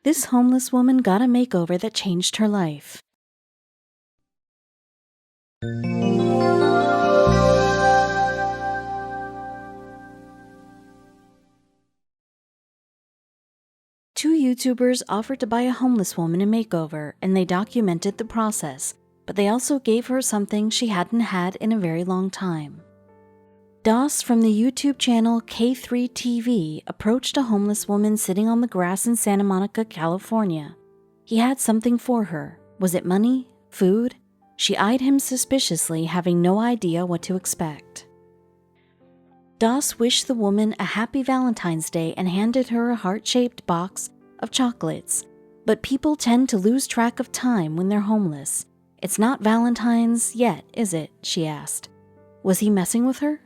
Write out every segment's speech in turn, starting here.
This homeless woman got a makeover that changed her life. Two YouTubers offered to buy a homeless woman a makeover, and they documented the process, but they also gave her something she hadn't had in a very long time. Das from the YouTube channel K3TV approached a homeless woman sitting on the grass in Santa Monica, California. He had something for her. Was it money? Food? She eyed him suspiciously, having no idea what to expect. Das wished the woman a happy Valentine's Day and handed her a heart-shaped box of chocolates. But people tend to lose track of time when they're homeless. It's not Valentine's yet, is it? She asked. Was he messing with her?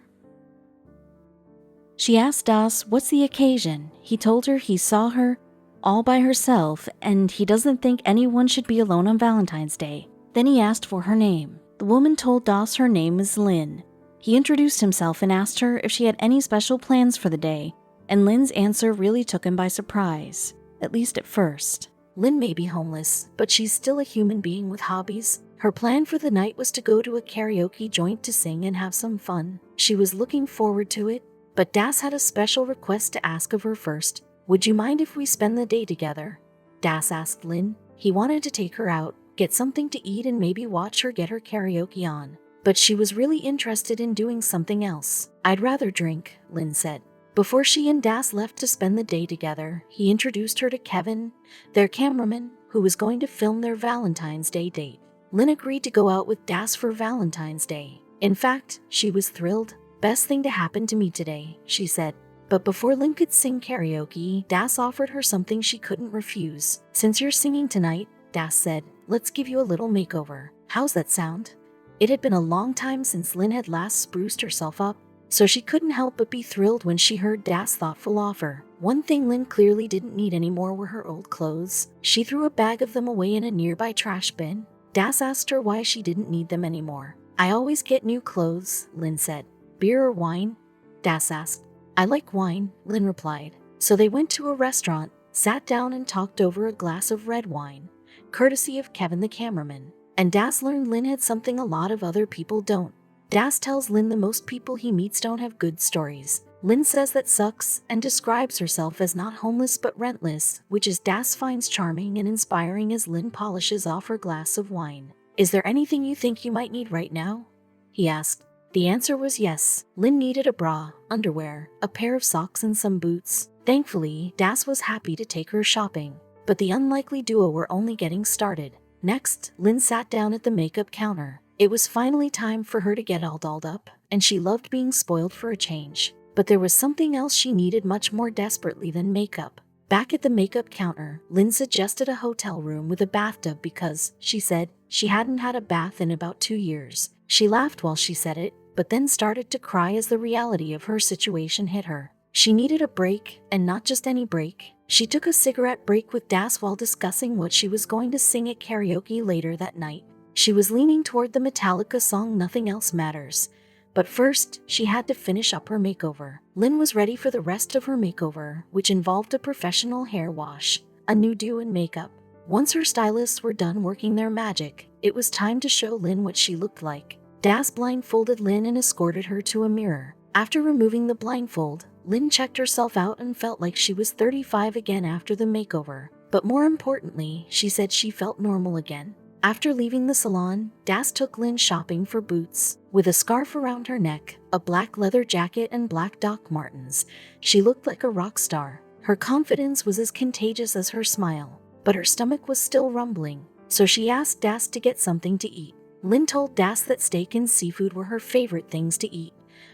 She asked Das what's the occasion. He told her he saw her all by herself and he doesn't think anyone should be alone on Valentine's Day. Then he asked for her name. The woman told Das her name is Lynn. He introduced himself and asked her if she had any special plans for the day, and Lynn's answer really took him by surprise, at least at first. Lynn may be homeless, but she's still a human being with hobbies. Her plan for the night was to go to a karaoke joint to sing and have some fun. She was looking forward to it, but Das had a special request to ask of her first. Would you mind if we spend the day together? Das asked Lynn. He wanted to take her out, get something to eat, and maybe watch her get her karaoke on. But she was really interested in doing something else. I'd rather drink, Lynn said. Before she and Das left to spend the day together, he introduced her to Kevin, their cameraman, who was going to film their Valentine's Day date. Lynn agreed to go out with Das for Valentine's Day. In fact, she was thrilled. Best thing to happen to me today, she said. But before Lynn could sing karaoke, Das offered her something she couldn't refuse. Since you're singing tonight, Das said, let's give you a little makeover. How's that sound? It had been a long time since Lynn had last spruced herself up, so she couldn't help but be thrilled when she heard Das' thoughtful offer. One thing Lynn clearly didn't need anymore were her old clothes. She threw a bag of them away in a nearby trash bin. Das asked her why she didn't need them anymore. I always get new clothes, Lynn said. Beer or wine? Das asked. I like wine, Lynn replied. So they went to a restaurant, sat down and talked over a glass of red wine, courtesy of Kevin the cameraman. And Das learned Lynn had something a lot of other people don't. Das tells Lynn the most people he meets don't have good stories. Lynn says that sucks and describes herself as not homeless but rentless, which is Das finds charming and inspiring as Lynn polishes off her glass of wine. Is there anything you think you might need right now? He asked. The answer was yes. Lynn needed a bra, underwear, a pair of socks and some boots. Thankfully, Das was happy to take her shopping. But the unlikely duo were only getting started. Next, Lynn sat down at the makeup counter. It was finally time for her to get all dolled up, and she loved being spoiled for a change. But there was something else she needed much more desperately than makeup. Back at the makeup counter, Lynn suggested a hotel room with a bathtub because, she said, she hadn't had a bath in about 2 years. She laughed while she said it, but then started to cry as the reality of her situation hit her. She needed a break, and not just any break. She took a cigarette break with Das while discussing what she was going to sing at karaoke later that night. She was leaning toward the Metallica song Nothing Else Matters. But first, she had to finish up her makeover. Lynn was ready for the rest of her makeover, which involved a professional hair wash, a new do and makeup. Once her stylists were done working their magic, it was time to show Lynn what she looked like. Das blindfolded Lynn and escorted her to a mirror. After removing the blindfold, Lynn checked herself out and felt like she was 35 again after the makeover. But more importantly, she said she felt normal again. After leaving the salon, Das took Lynn shopping for boots. With a scarf around her neck, a black leather jacket and black Doc Martens, she looked like a rock star. Her confidence was as contagious as her smile, but her stomach was still rumbling, so she asked Das to get something to eat. Lynn told Das that steak and seafood were her favorite things to eat,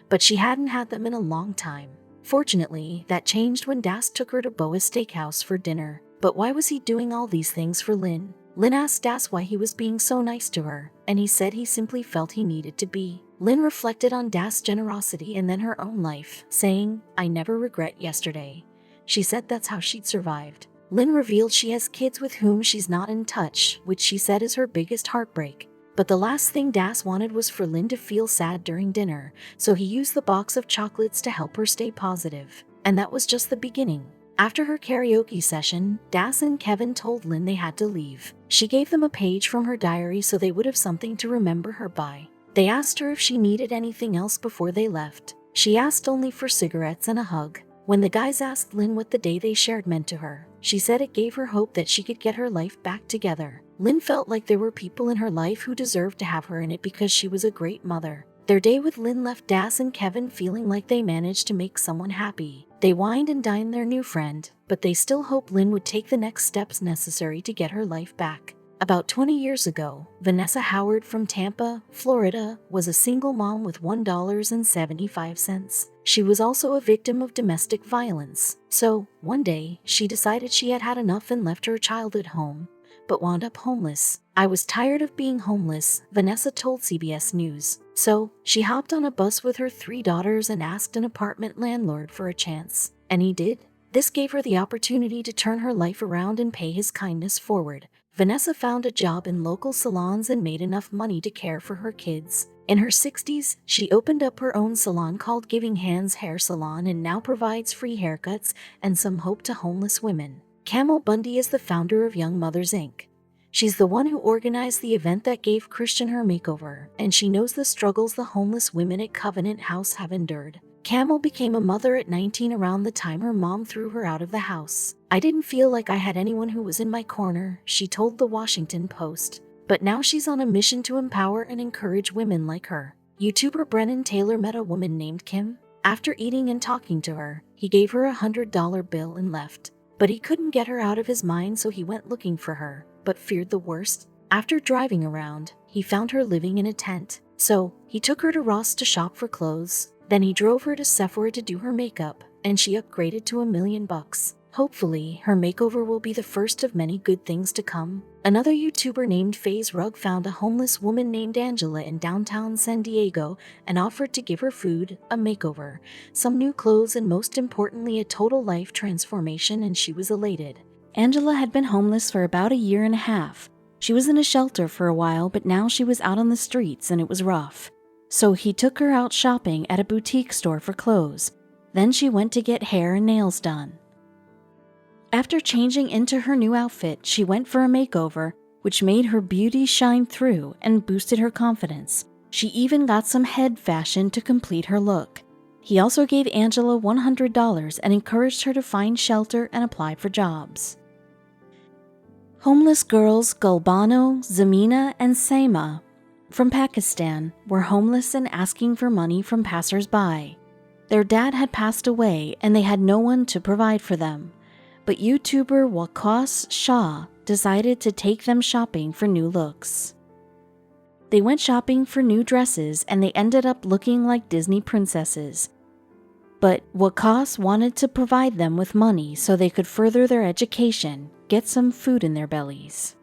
but she hadn't had them in a long time. Fortunately, that changed when Das took her to Boa's Steakhouse for dinner. But why was he doing all these things for Lynn? Lynn asked Das why he was being so nice to her, and he said he simply felt he needed to be. Lynn reflected on Das' generosity and then her own life, saying, I never regret yesterday. She said that's how she'd survived. Lynn revealed she has kids with whom she's not in touch, which she said is her biggest heartbreak. But the last thing Das wanted was for Lynn to feel sad during dinner, so he used the box of chocolates to help her stay positive. And that was just the beginning. After her karaoke session, Das and Kevin told Lynn they had to leave. She gave them a page from her diary so they would have something to remember her by. They asked her if she needed anything else before they left. She asked only for cigarettes and a hug. When the guys asked Lynn what the day they shared meant to her, she said it gave her hope that she could get her life back together. Lynn felt like there were people in her life who deserved to have her in it because she was a great mother. Their day with Lynn left Das and Kevin feeling like they managed to make someone happy. They wined and dined their new friend, but they still hoped Lynn would take the next steps necessary to get her life back. About 20 years ago, Vanessa Howard from Tampa, Florida, was a single mom with $1.75. She was also a victim of domestic violence. So, one day, she decided she had had enough and left her child at home, but wound up homeless. "I was tired of being homeless," Vanessa told CBS News. So, she hopped on a bus with her 3 daughters and asked an apartment landlord for a chance. And he did. This gave her the opportunity to turn her life around and pay his kindness forward. Vanessa found a job in local salons and made enough money to care for her kids. In her 60s, she opened up her own salon called Giving Hands Hair Salon and now provides free haircuts and some hope to homeless women. Camel Bundy is the founder of Young Mothers Inc. She's the one who organized the event that gave Christian her makeover, and she knows the struggles the homeless women at Covenant House have endured. Camel became a mother at 19 around the time her mom threw her out of the house. "I didn't feel like I had anyone who was in my corner," she told the Washington Post. But now she's on a mission to empower and encourage women like her. YouTuber Brennan Taylor met a woman named Kim. After eating and talking to her, he gave her a $100 bill and left. But he couldn't get her out of his mind, so he went looking for her, but feared the worst. After driving around, he found her living in a tent. So, he took her to Ross to shop for clothes. Then he drove her to Sephora to do her makeup, and she upgraded to $1 million. Hopefully, her makeover will be the first of many good things to come. Another YouTuber named FaZe Rug found a homeless woman named Angela in downtown San Diego and offered to give her food, a makeover, some new clothes, and most importantly, a total life transformation, and she was elated. Angela had been homeless for about a year and a half. She was in a shelter for a while, but now she was out on the streets and it was rough. So he took her out shopping at a boutique store for clothes. Then she went to get hair and nails done. After changing into her new outfit, she went for a makeover, which made her beauty shine through and boosted her confidence. She even got some head fashion to complete her look. He also gave Angela $100 and encouraged her to find shelter and apply for jobs. Homeless girls Gulbano, Zamina, and Saima from Pakistan were homeless and asking for money from passers-by. Their dad had passed away and they had no one to provide for them. But YouTuber Waqas Shah decided to take them shopping for new looks. They went shopping for new dresses and they ended up looking like Disney princesses. But Waqas wanted to provide them with money so they could further their education, get some food in their bellies.